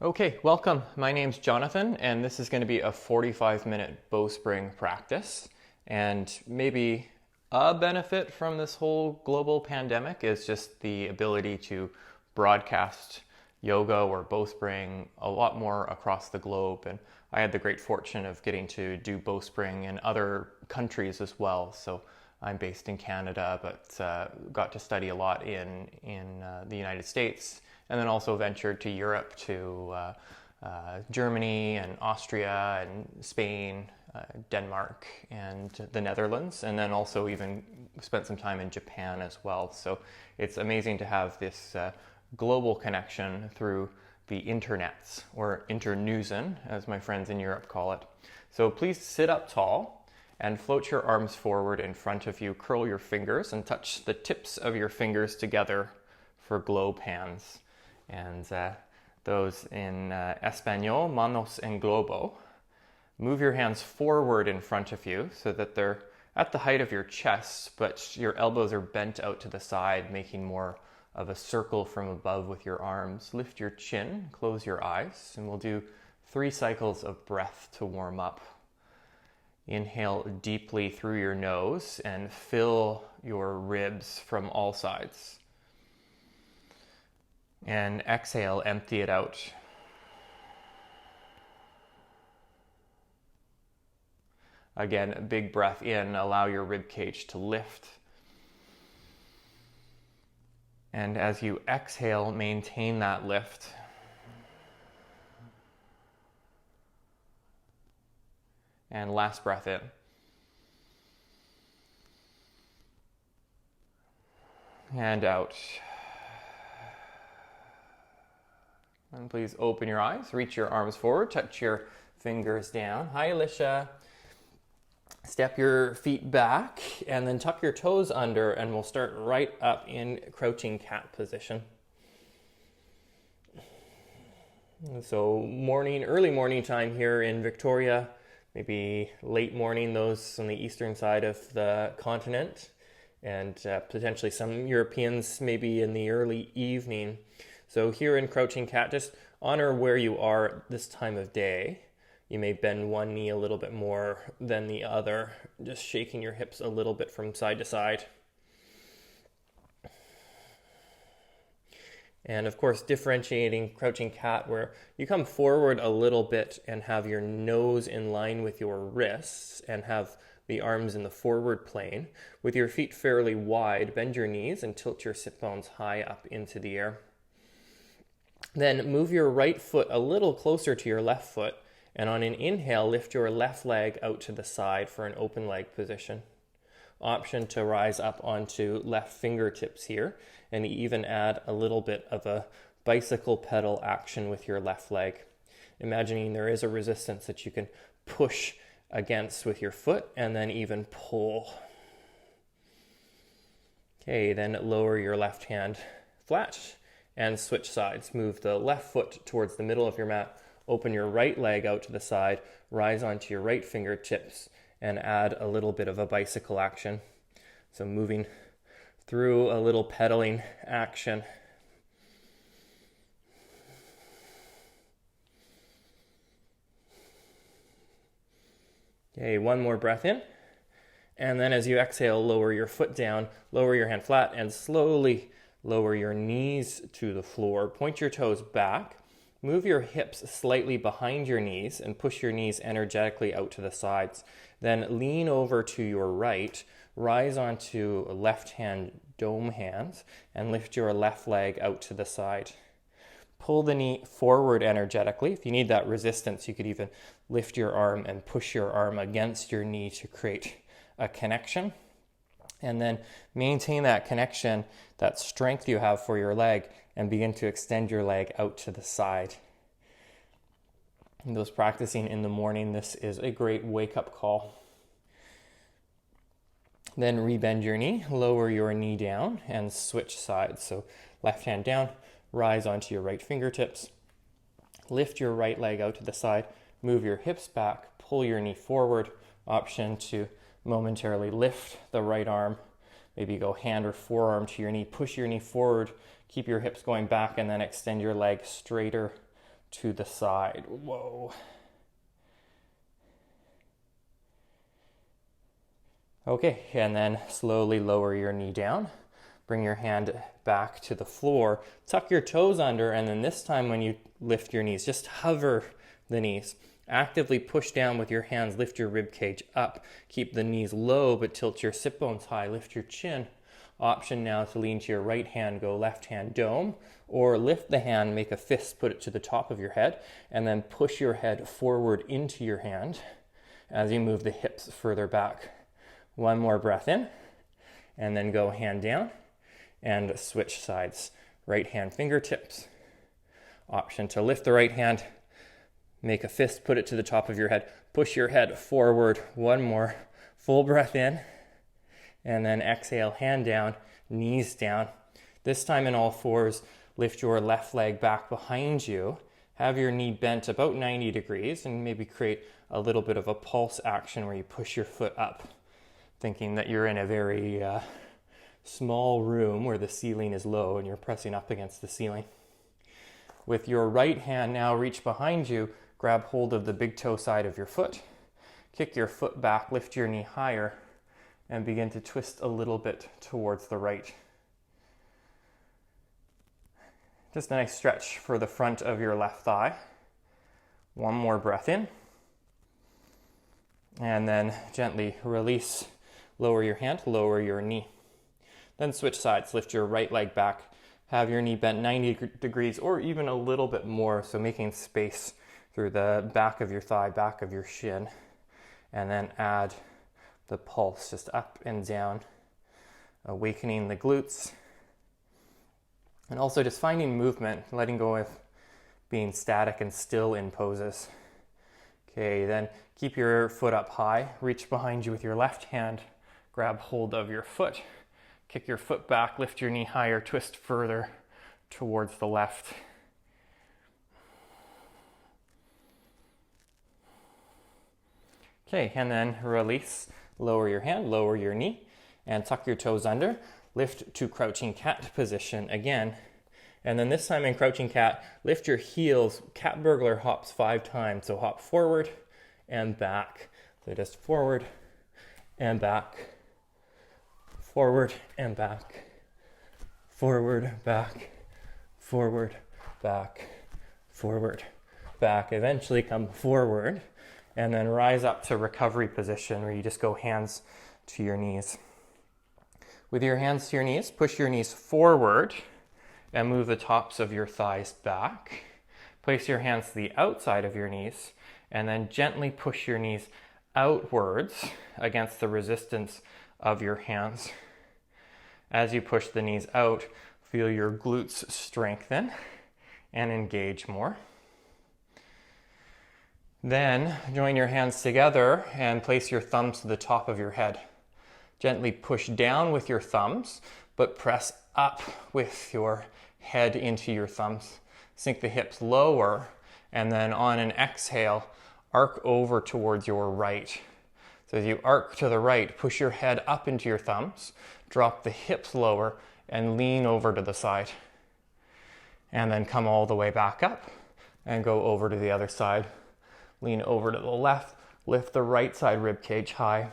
Okay, welcome. My name's Jonathan, and this is going to be a 45-minute bowspring practice. And maybe a benefit from this whole global pandemic is just the ability to broadcast yoga or bowspring a lot more across the globe. And I had the great fortune of getting to do bowspring in other countries as well. So I'm based in Canada, but got to study a lot in the United States, and then also ventured to Europe, to Germany and Austria and Spain, Denmark and the Netherlands, and then also even spent some time in Japan as well. So it's amazing to have this global connection through the internets, or internewsen, as my friends in Europe call it. So please sit up tall and float your arms forward in front of you. Curl your fingers and touch the tips of your fingers together for globe hands. And those in Espanol, manos en globo. Move your hands forward in front of you so that they're at the height of your chest, but your elbows are bent out to the side, making more of a circle from above with your arms. Lift your chin, close your eyes, and we'll do 3 cycles of breath to warm up. Inhale deeply through your nose and fill your ribs from all sides. And exhale, empty it out. Again, a big breath in, allow your rib cage to lift. And as you exhale, maintain that lift. And last breath in. And out. And please open your eyes, reach your arms forward, touch your fingers down. Hi, Alicia. Step your feet back and then tuck your toes under, and we'll start right up in crouching cat position. So early morning time here in Victoria, maybe late morning those on the eastern side of the continent, and potentially some Europeans maybe in the early evening. So here in crouching cat, just honor where you are this time of day. You may bend one knee a little bit more than the other, just shaking your hips a little bit from side to side. And of course, differentiating crouching cat, where you come forward a little bit and have your nose in line with your wrists and have the arms in the forward plane. With your feet fairly wide, bend your knees and tilt your sit bones high up into the air. Then move your right foot a little closer to your left foot, and on an inhale, lift your left leg out to the side for an open leg position. Option to rise up onto left fingertips here, and even add a little bit of a bicycle pedal action with your left leg. Imagining there is a resistance that you can push against with your foot and then even pull. Okay, then lower your left hand flat and switch sides. Move the left foot towards the middle of your mat. Open your right leg out to the side. Rise onto your right fingertips and add a little bit of a bicycle action. So moving through a little pedaling action. Okay, one more breath in. And then as you exhale, lower your foot down, lower your hand flat, and slowly lower your knees to the floor. Point your toes back. Move your hips slightly behind your knees and push your knees energetically out to the sides. Then lean over to your right, rise onto left hand dome hands, and lift your left leg out to the side. Pull the knee forward energetically. If you need that resistance, you could even lift your arm and push your arm against your knee to create a connection. And then maintain that connection, that strength you have for your leg, and begin to extend your leg out to the side. And those practicing in the morning, this is a great wake-up call. Then rebend your knee, lower your knee down, and switch sides. So left hand down, rise onto your right fingertips. Lift your right leg out to the side, move your hips back, pull your knee forward. Option to momentarily lift the right arm. Maybe go hand or forearm to your knee, push your knee forward, keep your hips going back, and then extend your leg straighter to the side. Whoa. Okay, and then slowly lower your knee down. Bring your hand back to the floor. Tuck your toes under, and then this time when you lift your knees, just hover the knees. Actively push down with your hands, lift your rib cage up. Keep the knees low, but tilt your sit bones high. Lift your chin. Option now to lean to your right hand, go left hand dome, or lift the hand, make a fist, put it to the top of your head, and then push your head forward into your hand as you move the hips further back. One more breath in, and then go hand down and switch sides. Right hand fingertips. Option to lift the right hand, make a fist, put it to the top of your head, push your head forward. One more full breath in, and then exhale, hand down, knees down. This time in all fours, lift your left leg back behind you. Have your knee bent about 90 degrees and maybe create a little bit of a pulse action where you push your foot up, thinking that you're in a very small room where the ceiling is low and you're pressing up against the ceiling. With your right hand now reach behind you, grab hold of the big toe side of your foot, kick your foot back, lift your knee higher, and begin to twist a little bit towards the right. Just a nice stretch for the front of your left thigh. One more breath in. And then gently release, lower your hand, lower your knee. Then switch sides, lift your right leg back, have your knee bent 90 degrees or even a little bit more, so making space through the back of your thigh, back of your shin, and then add the pulse just up and down, awakening the glutes, and also just finding movement, letting go of being static and still in poses. Okay, then keep your foot up high, reach behind you with your left hand, grab hold of your foot, kick your foot back, lift your knee higher, twist further towards the left. Okay, and then release. Lower your hand, lower your knee, and tuck your toes under. Lift to crouching cat position again. And then this time in crouching cat, lift your heels. Cat burglar hops 5 times. So hop forward and back. So just forward and back. Forward and back. Forward, back. Forward, back. Forward, back. Eventually come forward. And then rise up to recovery position where you just go hands to your knees. With your hands to your knees, push your knees forward and move the tops of your thighs back. Place your hands to the outside of your knees and then gently push your knees outwards against the resistance of your hands. As you push the knees out, feel your glutes strengthen and engage more. Then join your hands together and place your thumbs to the top of your head. Gently push down with your thumbs, but press up with your head into your thumbs. Sink the hips lower, and then on an exhale, arc over towards your right. So as you arc to the right, push your head up into your thumbs, drop the hips lower, and lean over to the side. And then come all the way back up and go over to the other side. Lean over to the left, lift the right side rib cage high.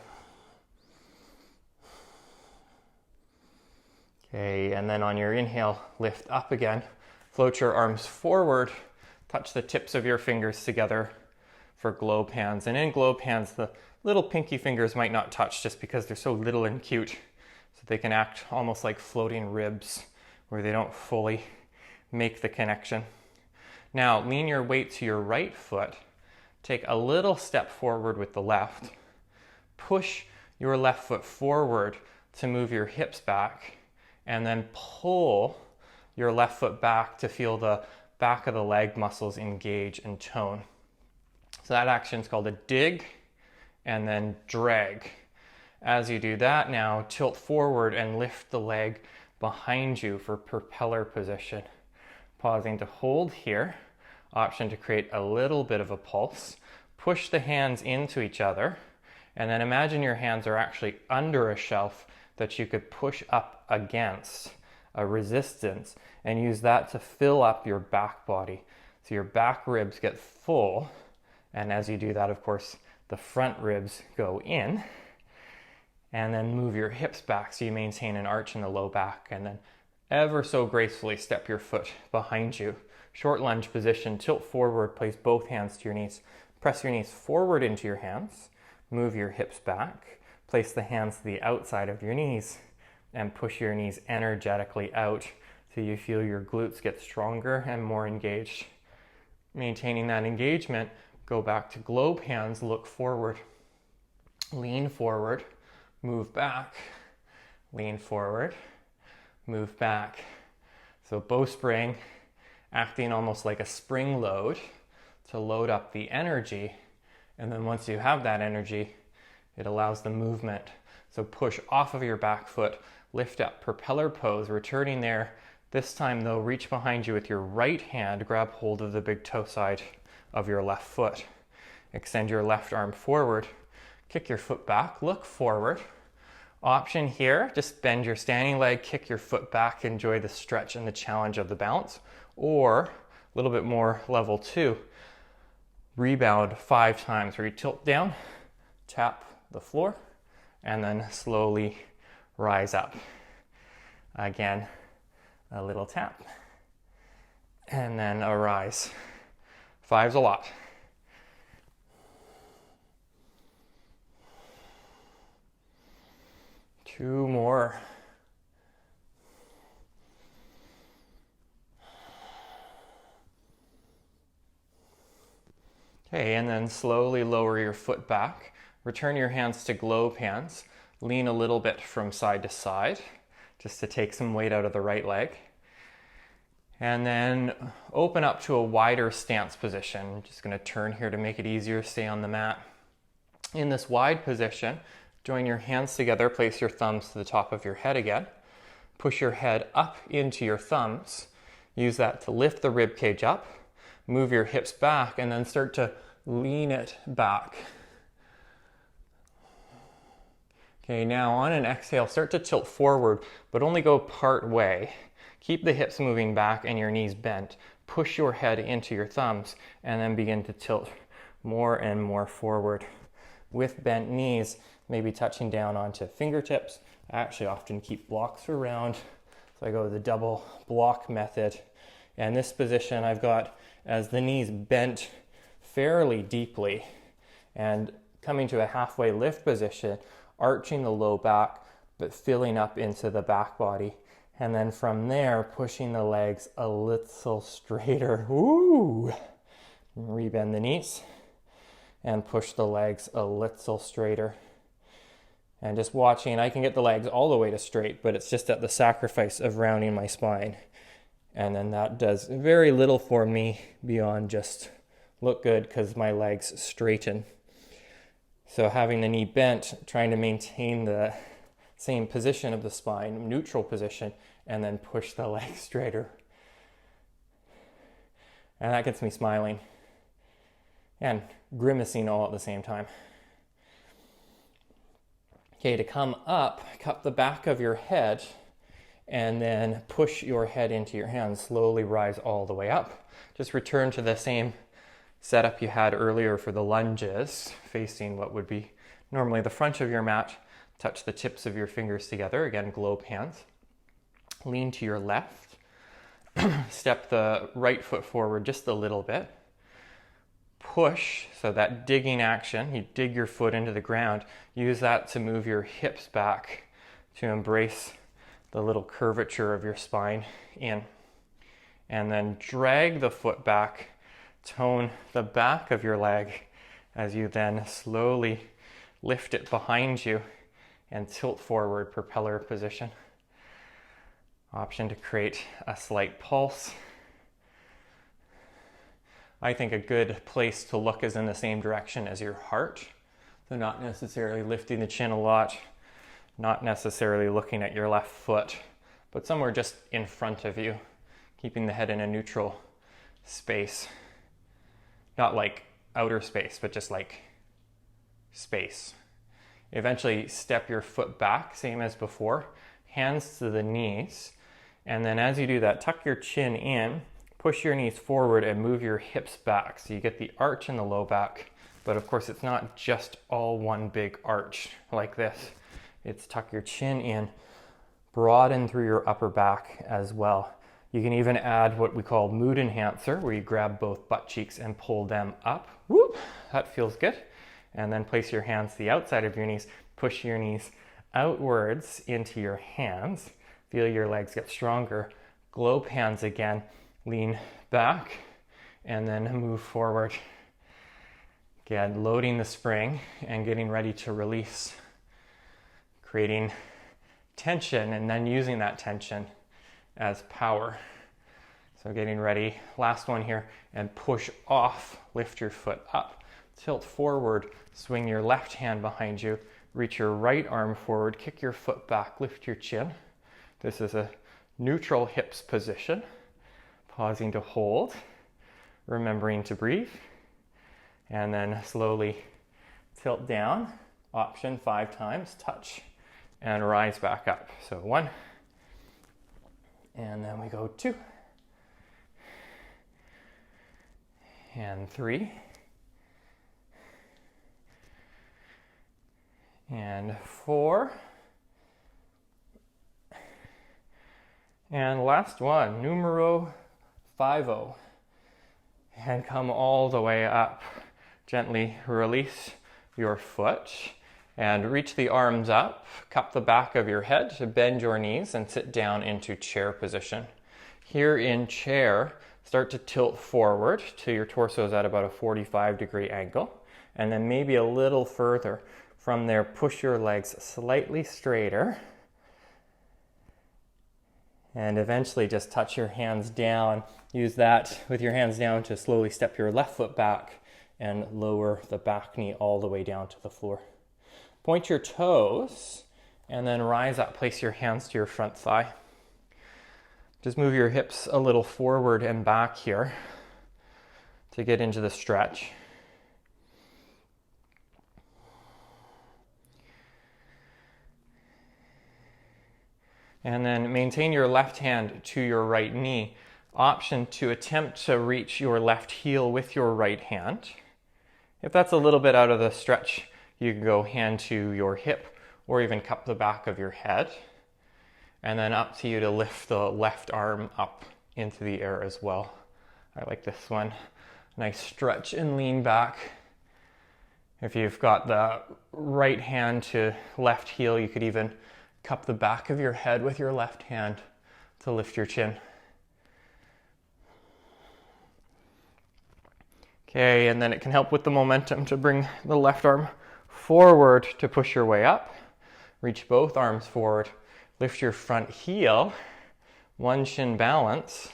Okay, and then on your inhale, lift up again. Float your arms forward, touch the tips of your fingers together for globe hands. And in globe hands, the little pinky fingers might not touch just because they're so little and cute. So they can act almost like floating ribs where they don't fully make the connection. Now, lean your weight to your right foot. Take a little step forward with the left. Push your left foot forward to move your hips back, and then pull your left foot back to feel the back of the leg muscles engage and tone. So that action is called a dig and then drag. As you do that, now tilt forward and lift the leg behind you for propeller position. Pausing to hold here. Option to create a little bit of a pulse. Push the hands into each other, and then imagine your hands are actually under a shelf that you could push up against, a resistance, and use that to fill up your back body. So your back ribs get full, and as you do that, of course, the front ribs go in, and then move your hips back so you maintain an arch in the low back, and then ever so gracefully step your foot behind you. Short lunge position, tilt forward, place both hands to your knees. Press your knees forward into your hands, move your hips back, place the hands to the outside of your knees, and push your knees energetically out so you feel your glutes get stronger and more engaged. Maintaining that engagement, go back to globe hands, look forward, lean forward, move back, lean forward, move back. So bowspring, acting almost like a spring load to load up the energy, and then once you have that energy, it allows the movement. So push off of your back foot, lift up, propeller pose, returning there. This time though, reach behind you with your right hand, grab hold of the big toe side of your left foot. Extend your left arm forward, kick your foot back, look forward. Option here, just bend your standing leg, kick your foot back, enjoy the stretch and the challenge of the bounce. Or a little bit more level 2, rebound 5 times where you tilt down, tap the floor, and then slowly rise up. Again, a little tap, and then a rise. 5's a lot. Two more. Okay, and then slowly lower your foot back. Return your hands to globe hands. Lean a little bit from side to side, just to take some weight out of the right leg. And then open up to a wider stance position. I'm just going to turn here to make it easier to stay on the mat. In this wide position, join your hands together, place your thumbs to the top of your head again. Push your head up into your thumbs. Use that to lift the rib cage up. Move your hips back and then start to lean it back. Okay, now on an exhale, start to tilt forward, but only go part way. Keep the hips moving back and your knees bent. Push your head into your thumbs and then begin to tilt more and more forward. With bent knees, maybe touching down onto fingertips. I actually often keep blocks around, so I go with the double block method. And this position I've got as the knees bent fairly deeply and coming to a halfway lift position, arching the low back, but filling up into the back body. And then from there, pushing the legs a little straighter. Woo! Rebend the knees and push the legs a little straighter. And just watching, I can get the legs all the way to straight, but it's just at the sacrifice of rounding my spine. And then that does very little for me beyond just look good because my legs straighten. So having the knee bent, trying to maintain the same position of the spine, neutral position, and then push the legs straighter. And that gets me smiling and grimacing all at the same time. Okay, to come up, cup the back of your head and then push your head into your hands. Slowly rise all the way up. Just return to the same setup you had earlier for the lunges, facing what would be normally the front of your mat. Touch the tips of your fingers together. Again, globe hands. Lean to your left. Step the right foot forward just a little bit. Push, so that digging action, you dig your foot into the ground. Use that to move your hips back to embrace the little curvature of your spine in. And then drag the foot back, tone the back of your leg as you then slowly lift it behind you and tilt forward, propeller position. Option to create a slight pulse. I think a good place to look is in the same direction as your heart. So not necessarily lifting the chin a lot, not necessarily looking at your left foot, but somewhere just in front of you, keeping the head in a neutral space. Not like outer space, but just like space. Eventually step your foot back, same as before, hands to the knees. And then as you do that, tuck your chin in, push your knees forward and move your hips back. So you get the arch in the low back, but of course it's not just all one big arch like this. It's tuck your chin in, broaden through your upper back as well. You can even add what we call mood enhancer, where you grab both butt cheeks and pull them up. Whoop, that feels good. And then place your hands to the outside of your knees, push your knees outwards into your hands. Feel your legs get stronger. Globe hands again, lean back, and then move forward. Again, loading the spring and getting ready to release. Creating tension and then using that tension as power. So getting ready, last one here, and push off, lift your foot up, tilt forward, swing your left hand behind you, reach your right arm forward, kick your foot back, lift your chin. This is a neutral hips position. Pausing to hold, remembering to breathe, and then slowly tilt down. Option 5 times, touch, and rise back up. So 1, and then we go 2, and 3, and 4, and last one, numero 5. And come all the way up. Gently release your foot and reach the arms up, cup the back of your head to bend your knees and sit down into chair position. Here in chair, start to tilt forward till your torso is at about a 45-degree angle, and then maybe a little further. From there, push your legs slightly straighter, and eventually just touch your hands down. Use that with your hands down to slowly step your left foot back and lower the back knee all the way down to the floor. Point your toes and then rise up. Place your hands to your front thigh. Just move your hips a little forward and back here to get into the stretch. And then maintain your left hand to your right knee. Option to attempt to reach your left heel with your right hand. If that's a little bit out of the stretch, you can go hand to your hip or even cup the back of your head. And then up to you to lift the left arm up into the air as well. I like this one. Nice stretch and lean back. If you've got the right hand to left heel, you could even cup the back of your head with your left hand to lift your chin. Okay, and then it can help with the momentum to bring the left arm forward to push your way up. Reach both arms forward. Lift your front heel, one shin balance,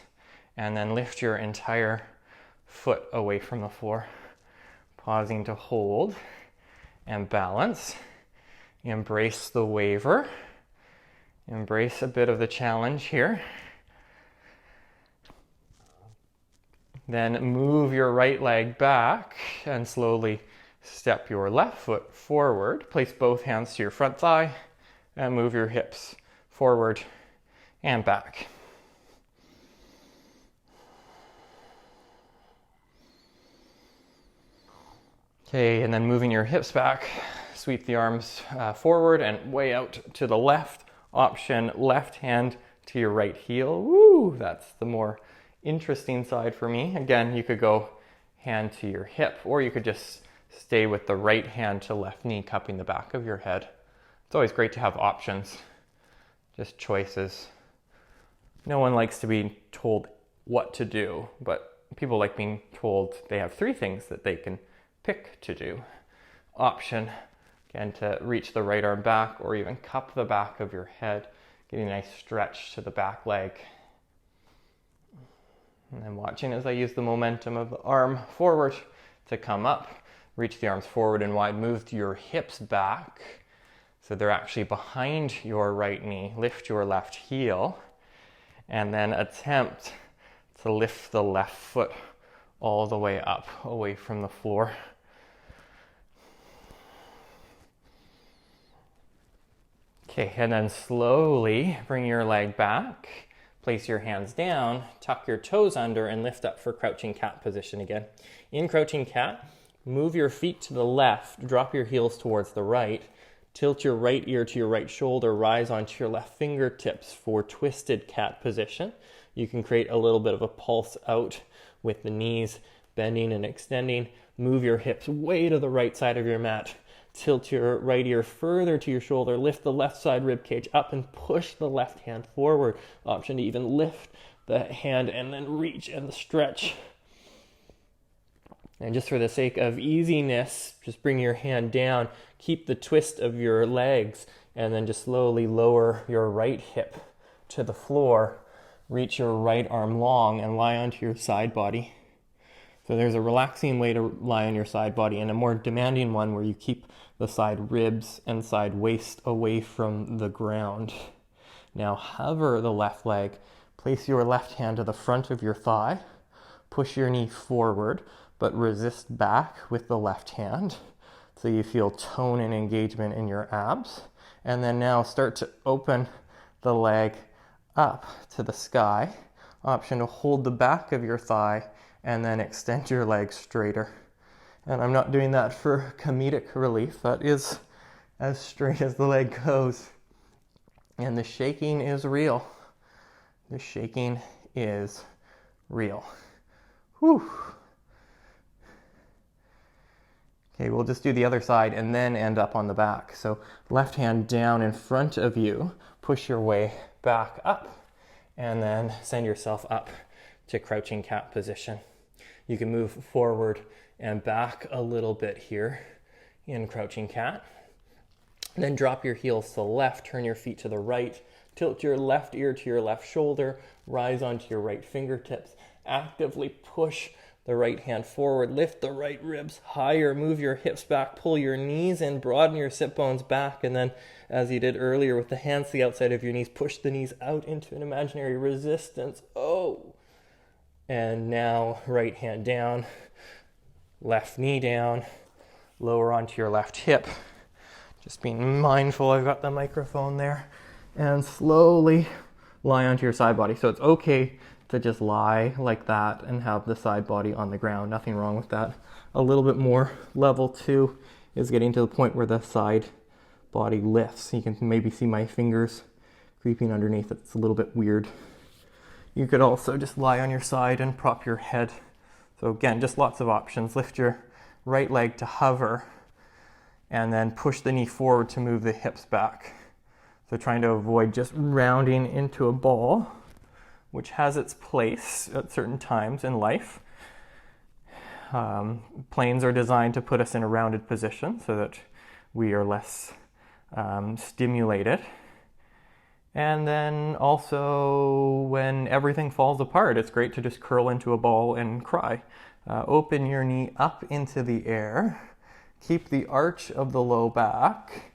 and then lift your entire foot away from the floor. Pausing to hold and balance. Embrace the waver. Embrace a bit of the challenge here. Then move your right leg back and slowly step your left foot forward. Place both hands to your front thigh and move your hips forward and back. Okay, and then moving your hips back, sweep the arms forward and way out to the left. Option left hand to your right heel. Woo, that's the more interesting side for me. Again, you could go hand to your hip, or you could just stay with the right hand to left knee, cupping the back of your head. It's always great to have options, just choices. No one likes to be told what to do, but people like being told they have 3 things that they can pick to do. Option, again, to reach the right arm back or even cup the back of your head, getting a nice stretch to the back leg. And then watching as I use the momentum of the arm forward to come up. Reach the arms forward and wide. Move your hips back so they're actually behind your right knee. Lift your left heel and then attempt to lift the left foot all the way up, away from the floor. Okay, and then slowly bring your leg back. Place your hands down, tuck your toes under, and lift up for crouching cat position again. In crouching cat, move your feet to the left, drop your heels towards the right, tilt your right ear to your right shoulder, rise onto your left fingertips for twisted cat position. You can create a little bit of a pulse out with the knees bending and extending. Move your hips way to the right side of your mat. Tilt your right ear further to your shoulder. Lift the left side rib cage up and push the left hand forward. Option to even lift the hand and then reach and stretch. And just for the sake of easiness, just bring your hand down. Keep the twist of your legs and then just slowly lower your right hip to the floor. Reach your right arm long and lie onto your side body. So there's a relaxing way to lie on your side body and a more demanding one where you keep the side ribs and side waist away from the ground. Now hover the left leg. Place your left hand to the front of your thigh. Push your knee forward, but resist back with the left hand so you feel tone and engagement in your abs. And then now start to open the leg up to the sky. Option to hold the back of your thigh and then extend your legs straighter. And I'm not doing that for comedic relief. That is as straight as the leg goes. And the shaking is real. The shaking is real. Whew. Okay, we'll just do the other side and then end up on the back. So left hand down in front of you, push your way back up, and then send yourself up to crouching cat position. You can move forward and back a little bit here in crouching cat. Then drop your heels to the left, turn your feet to the right, tilt your left ear to your left shoulder, rise onto your right fingertips, actively push the right hand forward, lift the right ribs higher, move your hips back, pull your knees in, broaden your sit bones back, and then as you did earlier with the hands to the outside of your knees, push the knees out into an imaginary resistance. Oh! And now right hand down, left knee down, lower onto your left hip. Just being mindful I've got the microphone there. And slowly lie onto your side body. So it's okay to just lie like that and have the side body on the ground. Nothing wrong with that. A little bit more. Level 2 is getting to the point where the side body lifts. You can maybe see my fingers creeping underneath. It's a little bit weird. You could also just lie on your side and prop your head. So again, just lots of options. Lift your right leg to hover and then push the knee forward to move the hips back. So trying to avoid just rounding into a ball, which has its place at certain times in life. Planes are designed to put us in a rounded position so that we are less stimulated. And then also when everything falls apart, it's great to just curl into a ball and cry. Open your knee up into the air. Keep the arch of the low back.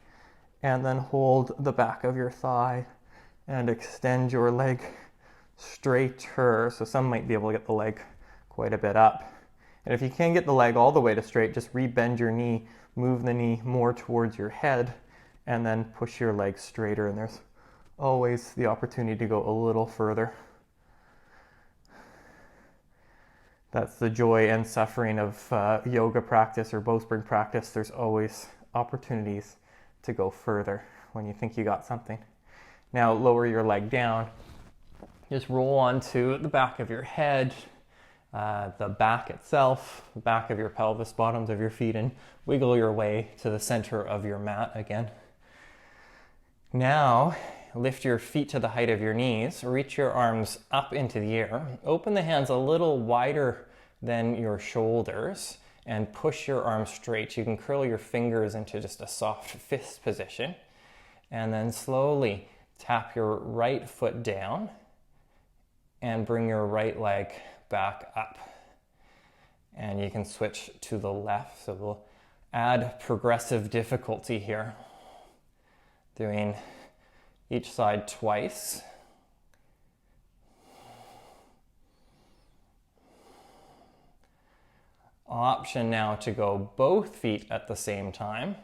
And then hold the back of your thigh and extend your leg straighter. So some might be able to get the leg quite a bit up. And if you can't get the leg all the way to straight, just rebend your knee, move the knee more towards your head, and then push your leg straighter. And there's always the opportunity to go a little further. That's the joy and suffering of yoga practice or Bowspring practice. There's always opportunities to go further when you think you got something. Now lower your leg down. Just roll onto the back of your head, the back itself, back of your pelvis, bottoms of your feet, and wiggle your way to the center of your mat again. Now, lift your feet to the height of your knees, reach your arms up into the air, open the hands a little wider than your shoulders, and push your arms straight. You can curl your fingers into just a soft fist position, and then slowly tap your right foot down and bring your right leg back up. And you can switch to the left, so we'll add progressive difficulty here. Doing each side twice. Option now to go both feet at the same time.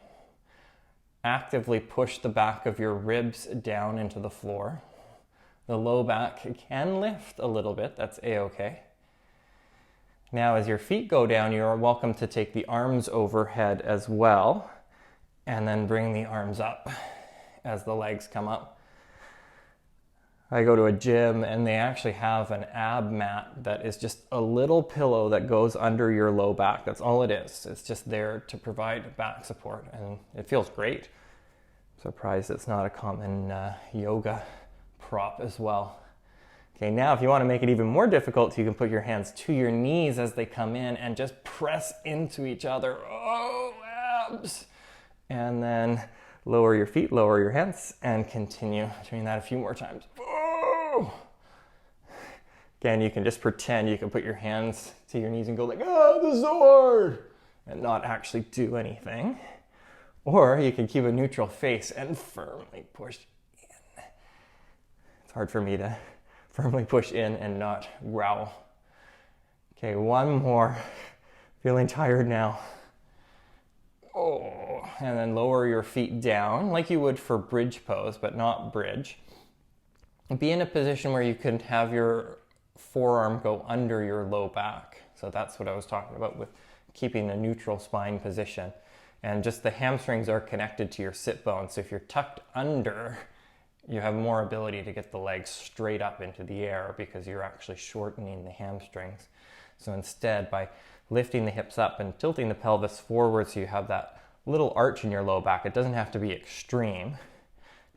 Actively push the back of your ribs down into the floor. The low back can lift a little bit, that's a-okay. Now as your feet go down, you are welcome to take the arms overhead as well, and then bring the arms up as the legs come up. I go to a gym and they actually have an ab mat that is just a little pillow that goes under your low back. That's all it is. It's just there to provide back support, and it feels great. I'm surprised it's not a common yoga prop as well. Okay, now if you want to make it even more difficult, you can put your hands to your knees as they come in and just press into each other. Oh, abs! And then lower your feet, lower your hands, and continue doing that a few more times. Oh! Again, you can just pretend you can put your hands to your knees and go like, oh, this is so hard, and not actually do anything. Or you can keep a neutral face and firmly push in. It's hard for me to firmly push in and not growl. Okay, one more. Feeling tired now. Oh, and then lower your feet down like you would for bridge pose, but not bridge. Be in a position where you can have your forearm go under your low back. So that's what I was talking about with keeping a neutral spine position. And just the hamstrings are connected to your sit bone. So if you're tucked under, you have more ability to get the legs straight up into the air because you're actually shortening the hamstrings. So instead, by lifting the hips up and tilting the pelvis forward so you have that little arch in your low back, it doesn't have to be extreme,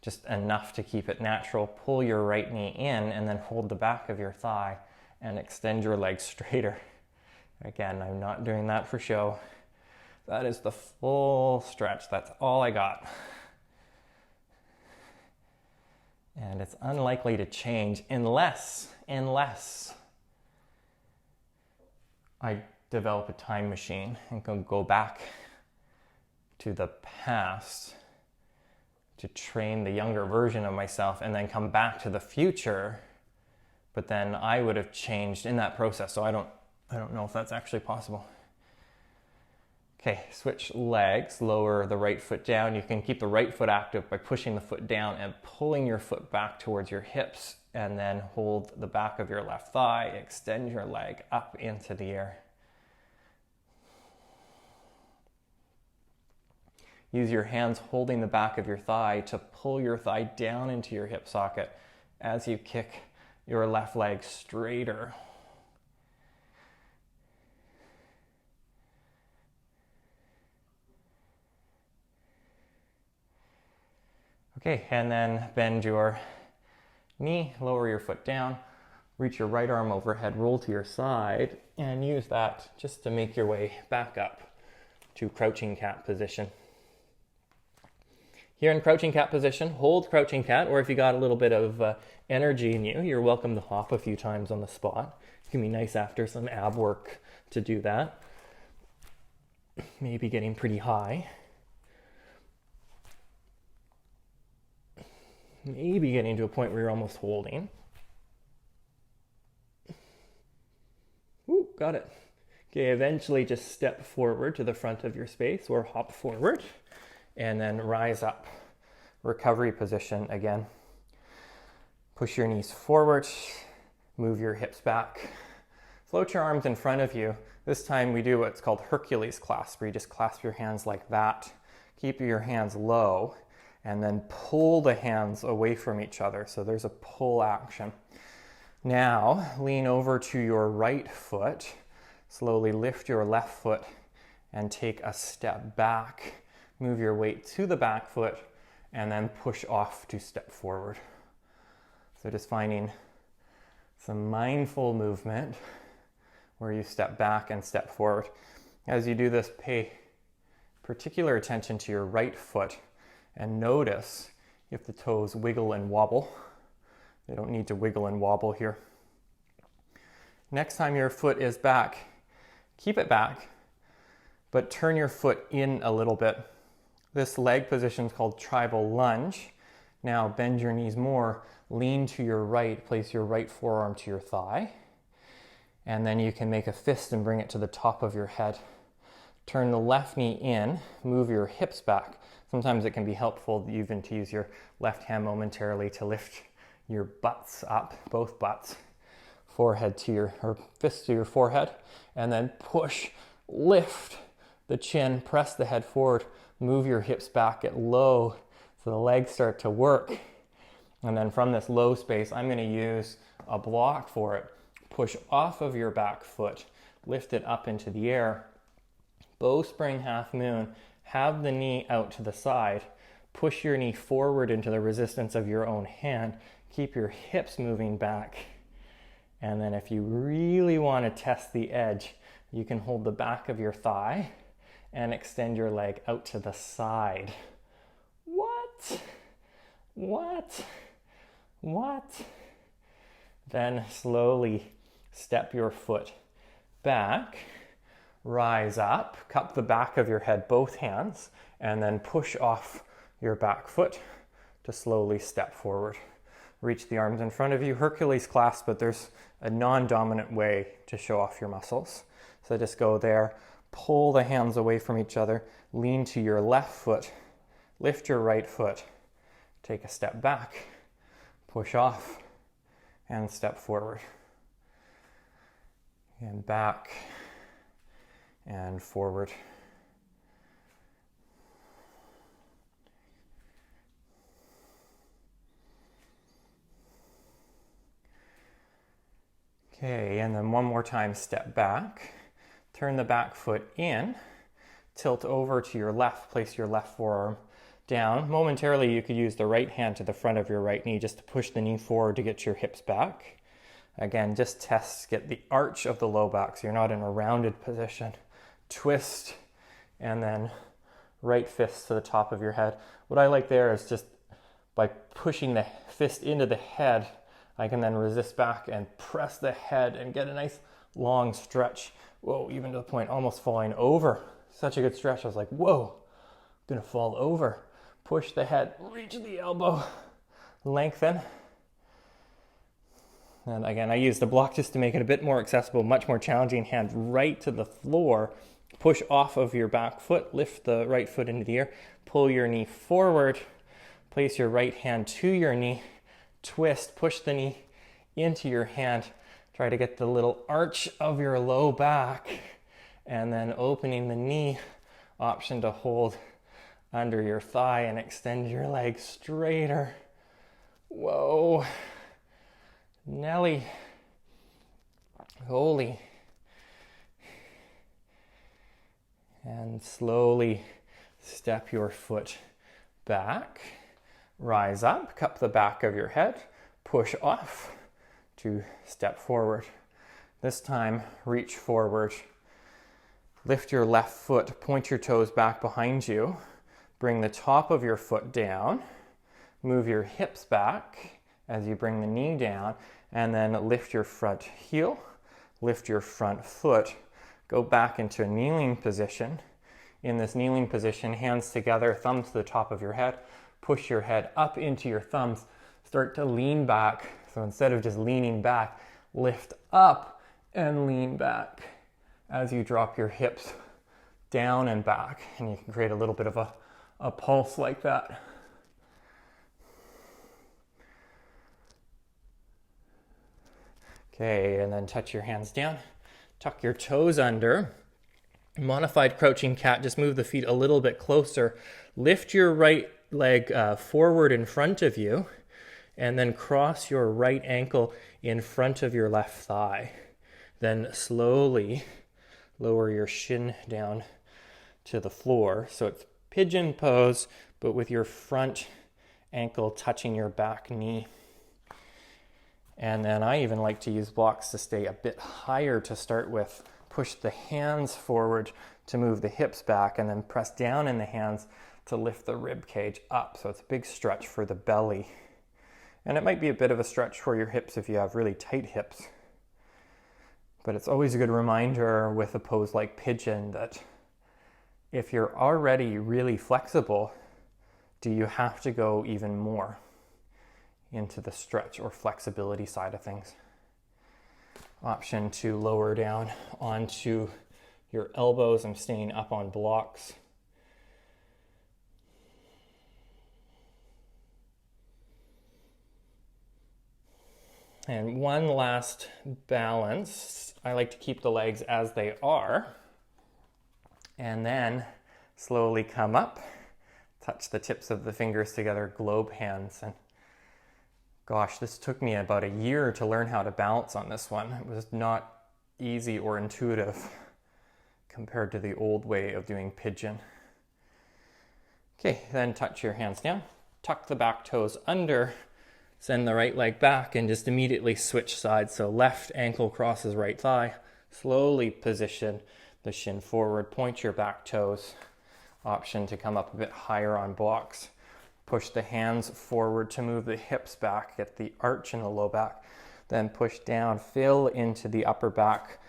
just enough to keep it natural. Pull your right knee in and then hold the back of your thigh and extend your legs straighter. Again, I'm not doing that for show. That is the full stretch. That's all I got. And it's unlikely to change unless I develop a time machine and can go back to the past to train the younger version of myself and then come back to the future, but then I would have changed in that process. So I don't know if that's actually possible. Okay, switch legs, lower the right foot down. You can keep the right foot active by pushing the foot down and pulling your foot back towards your hips, and then hold the back of your left thigh, extend your leg up into the air. Use your hands holding the back of your thigh to pull your thigh down into your hip socket as you kick your left leg straighter. Okay, and then bend your knee, lower your foot down, reach your right arm overhead, roll to your side, and use that just to make your way back up to crouching cat position. Here in crouching cat position, hold crouching cat, or if you got a little bit of energy in you, you're welcome to hop a few times on the spot. It can be nice after some ab work to do that. Maybe getting pretty high. Maybe getting to a point where you're almost holding. Ooh, got it. Okay, eventually just step forward to the front of your space or hop forward and then rise up. Recovery position again. Push your knees forward, move your hips back. Float your arms in front of you. This time we do what's called Hercules clasp, where you just clasp your hands like that. Keep your hands low, and then pull the hands away from each other. So there's a pull action. Now, lean over to your right foot. Slowly lift your left foot and take a step back. Move your weight to the back foot and then push off to step forward. So just finding some mindful movement where you step back and step forward. As you do this, pay particular attention to your right foot and notice if the toes wiggle and wobble. They don't need to wiggle and wobble here. Next time your foot is back, keep it back, but turn your foot in a little bit. This leg position is called tribal lunge. Now bend your knees more, lean to your right, place your right forearm to your thigh, and then you can make a fist and bring it to the top of your head. Turn the left knee in, move your hips back. Sometimes it can be helpful even to use your left hand momentarily to lift your butts up, both butts, forehead to your, or fist to your forehead, and then push, lift the chin, press the head forward, move your hips back at low so the legs start to work. And then from this low space, I'm going to use a block for it. Push off of your back foot, lift it up into the air. Bowspring half moon, have the knee out to the side, push your knee forward into the resistance of your own hand, keep your hips moving back. And then if you really want to test the edge, you can hold the back of your thigh and extend your leg out to the side. What? What? What? Then slowly step your foot back, rise up, cup the back of your head, both hands, and then push off your back foot to slowly step forward. Reach the arms in front of you, Hercules clasp, but there's a non-dominant way to show off your muscles. So just go there, pull the hands away from each other, lean to your left foot, lift your right foot, take a step back, push off, and step forward. And back, and forward. Okay, and then one more time, step back, turn the back foot in, tilt over to your left, place your left forearm down. Momentarily, you could use the right hand to the front of your right knee just to push the knee forward to get your hips back. Again, just test, get the arch of the low back so you're not in a rounded position. Twist, and then right fist to the top of your head. What I like there is just by pushing the fist into the head, I can then resist back and press the head and get a nice long stretch. Whoa, even to the point almost falling over. Such a good stretch. I was like, whoa, I'm gonna fall over. Push the head, reach the elbow, lengthen. And again, I use the block just to make it a bit more accessible, much more challenging. Hand right to the floor. Push off of your back foot, lift the right foot into the air, pull your knee forward, place your right hand to your knee, twist, push the knee into your hand, try to get the little arch of your low back, and then opening the knee, option to hold under your thigh and extend your leg straighter. Whoa, Nelly, holy. And slowly step your foot back, rise up, cup the back of your head, push off to step forward. This time, reach forward, lift your left foot, point your toes back behind you, bring the top of your foot down, move your hips back as you bring the knee down, and then lift your front heel, lift your front foot, go back into a kneeling position. In this kneeling position, hands together, thumbs to the top of your head, push your head up into your thumbs, start to lean back. So instead of just leaning back, lift up and lean back as you drop your hips down and back. And you can create a little bit of a pulse like that. Okay, and then touch your hands down, tuck your toes under. Modified crouching cat, just move the feet a little bit closer. Lift your right leg forward in front of you, and then cross your right ankle in front of your left thigh. Then slowly lower your shin down to the floor. So it's pigeon pose, but with your front ankle touching your back knee. And then I even like to use blocks to stay a bit higher to start with. Push the hands forward to move the hips back, and then press down in the hands to lift the rib cage up. So it's a big stretch for the belly. And it might be a bit of a stretch for your hips if you have really tight hips. But it's always a good reminder with a pose like pigeon that if you're already really flexible, do you have to go even more into the stretch or flexibility side of things? Option to lower down onto your elbows. I'm staying up on blocks. And one last balance. I like to keep the legs as they are. And then slowly come up, touch the tips of the fingers together, globe hands. And gosh, this took me about a year to learn how to balance on this one. It was not easy or intuitive compared to the old way of doing pigeon. Okay, then touch your hands down, tuck the back toes under, send the right leg back, and just immediately switch sides. So left ankle crosses right thigh, slowly position the shin forward, point your back toes. Option to come up a bit higher on blocks. Push the hands forward to move the hips back, get the arch in the low back. Then push down, fill into the upper back.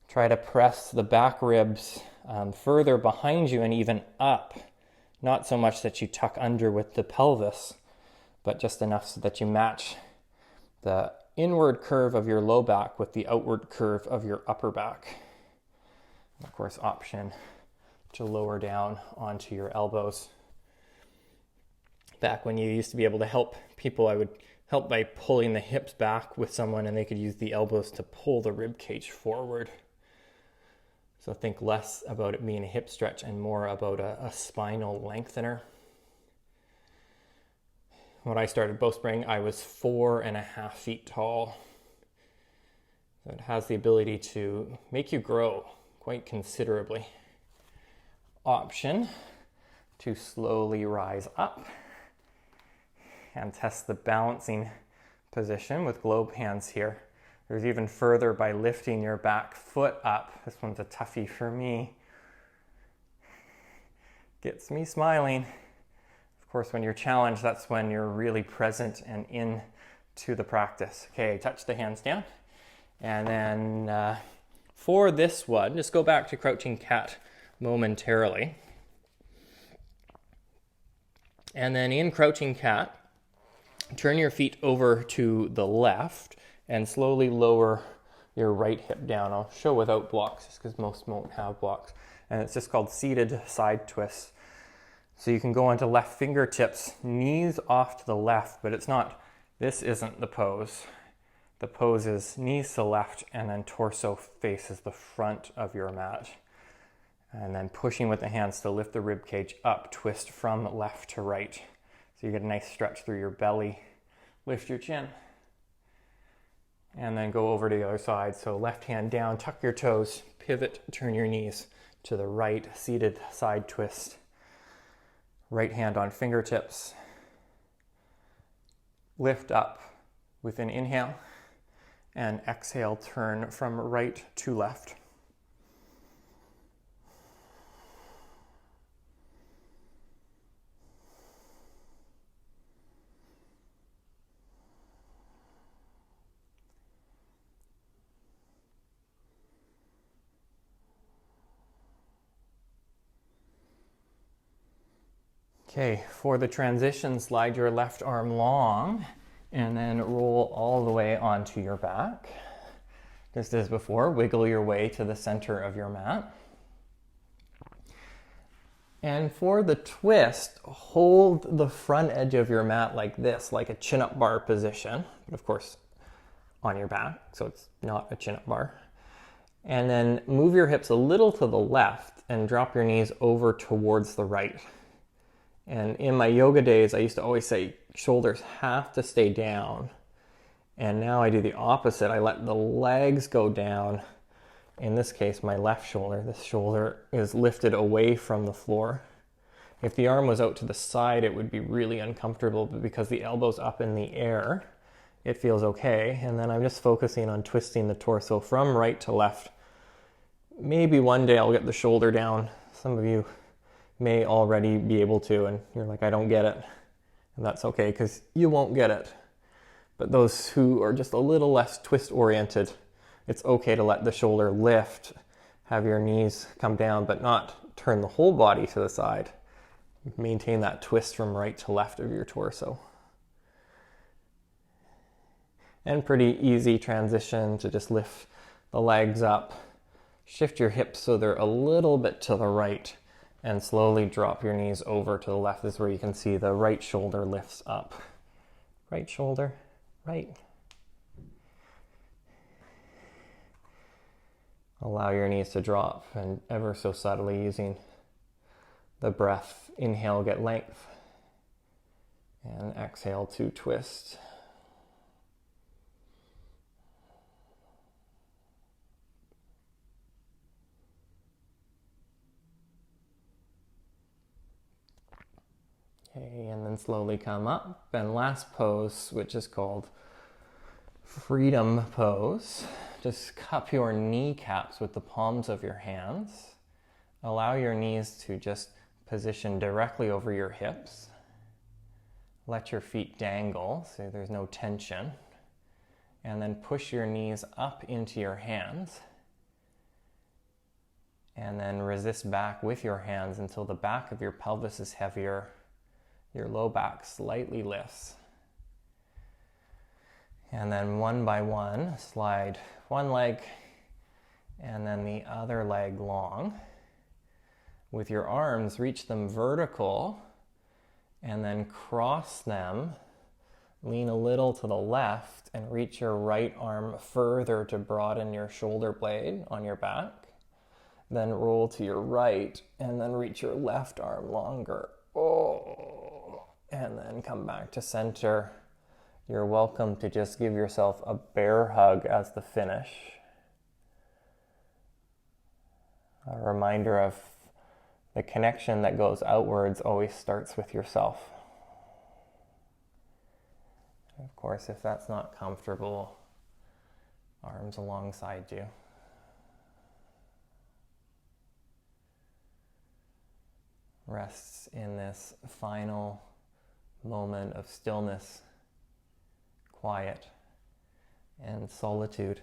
Try to press the back ribs further behind you and even up. Not so much that you tuck under with the pelvis, but just enough so that you match the inward curve of your low back with the outward curve of your upper back. And of course, option to lower down onto your elbows. Back when you used to be able to help people, I would help by pulling the hips back with someone and they could use the elbows to pull the rib cage forward. So think less about it being a hip stretch and more about a spinal lengthener. When I started Bowspring, I was 4.5 feet tall. So it has the ability to make you grow quite considerably. Option to slowly rise up and test the balancing position with globe hands here. There's even further by lifting your back foot up. This one's a toughie for me. Gets me smiling. Of course, when you're challenged, that's when you're really present and into the practice. Okay, touch the hands down. And then for this one, just go back to crouching cat momentarily. And then in crouching cat, turn your feet over to the left and slowly lower your right hip down. I'll show without blocks just because most won't have blocks. And it's just called seated side twist. So you can go onto left fingertips, knees off to the left, but it's not, this isn't the pose. The pose is knees to the left and then torso faces the front of your mat. And then pushing with the hands to lift the rib cage up, twist from left to right. So you get a nice stretch through your belly. Lift your chin. And then go over to the other side. So left hand down, tuck your toes, pivot, turn your knees to the right, seated side twist. Right hand on fingertips. Lift up with an inhale and exhale, turn from right to left. Okay, for the transition, slide your left arm long and then roll all the way onto your back. Just as before, wiggle your way to the center of your mat. And for the twist, hold the front edge of your mat like this, like a chin-up bar position, but of course on your back, so it's not a chin-up bar. And then move your hips a little to the left and drop your knees over towards the right. And in my yoga days, I used to always say shoulders have to stay down. And now I do the opposite. I let the legs go down. In this case, my left shoulder. This shoulder is lifted away from the floor. If the arm was out to the side, it would be really uncomfortable, but because the elbow's up in the air, it feels okay. And then I'm just focusing on twisting the torso from right to left. Maybe one day I'll get the shoulder down. Some of you may already be able to, and you're like, I don't get it. And that's okay, because you won't get it. But those who are just a little less twist oriented, it's okay to let the shoulder lift, have your knees come down, but not turn the whole body to the side. Maintain that twist from right to left of your torso. And pretty easy transition to just lift the legs up, shift your hips so they're a little bit to the right, and slowly drop your knees over to the left. This is where you can see the right shoulder lifts up. Right shoulder, right. Allow your knees to drop, and ever so subtly using the breath, inhale, get length, and exhale to twist. Okay, and then slowly come up. And last pose, which is called freedom pose. Just cup your kneecaps with the palms of your hands. Allow your knees to just position directly over your hips. Let your feet dangle so there's no tension. And then push your knees up into your hands. And then resist back with your hands until the back of your pelvis is heavier. Your low back slightly lifts. And then one by one, slide one leg and then the other leg long. With your arms, reach them vertical and then cross them. Lean a little to the left and reach your right arm further to broaden your shoulder blade on your back. Then roll to your right and then reach your left arm longer. And then come back to center. You're welcome to just give yourself a bear hug as the finish. A reminder of the connection that goes outwards always starts with yourself. Of course, if that's not comfortable, arms alongside you. Rests in this final moment of stillness, quiet, and solitude.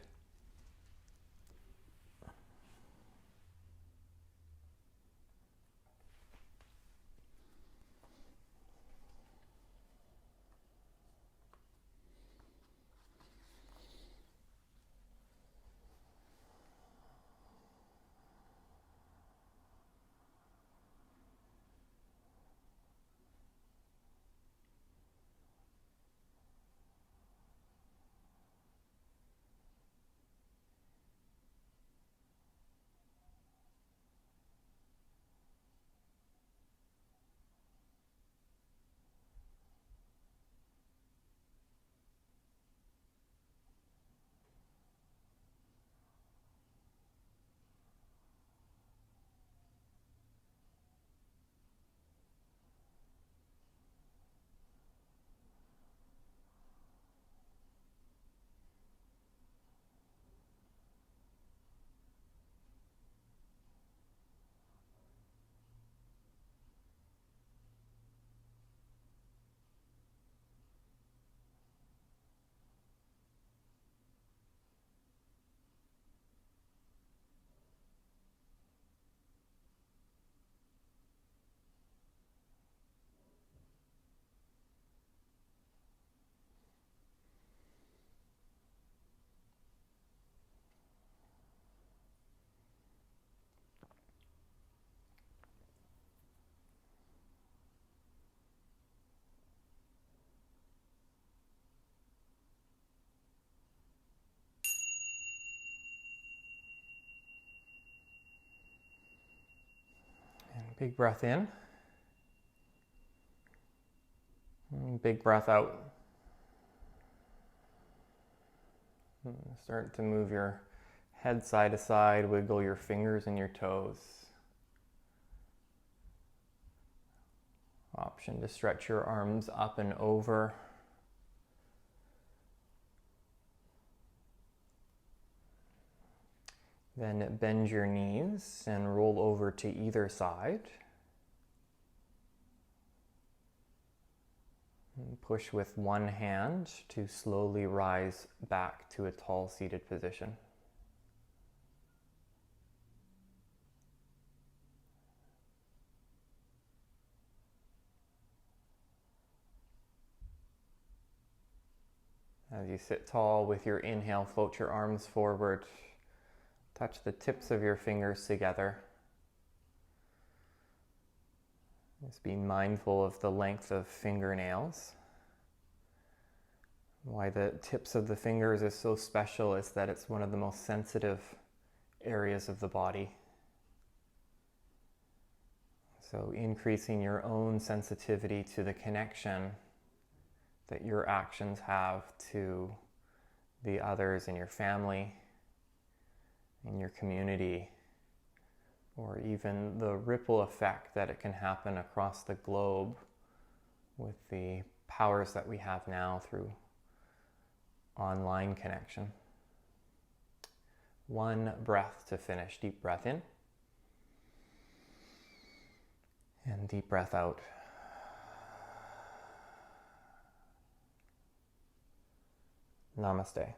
Big breath in. Big breath out. Start to move your head side to side, wiggle your fingers and your toes. Option to stretch your arms up and over. Then bend your knees and roll over to either side. And push with one hand to slowly rise back to a tall seated position. As you sit tall with your inhale, float your arms forward. Touch the tips of your fingers together. Just be mindful of the length of fingernails. Why the tips of the fingers is so special is that it's one of the most sensitive areas of the body. So increasing your own sensitivity to the connection that your actions have to the others in your family, in your community, or even the ripple effect that it can happen across the globe with the powers that we have now through online connection. One breath to finish. Deep breath in and deep breath out. Namaste.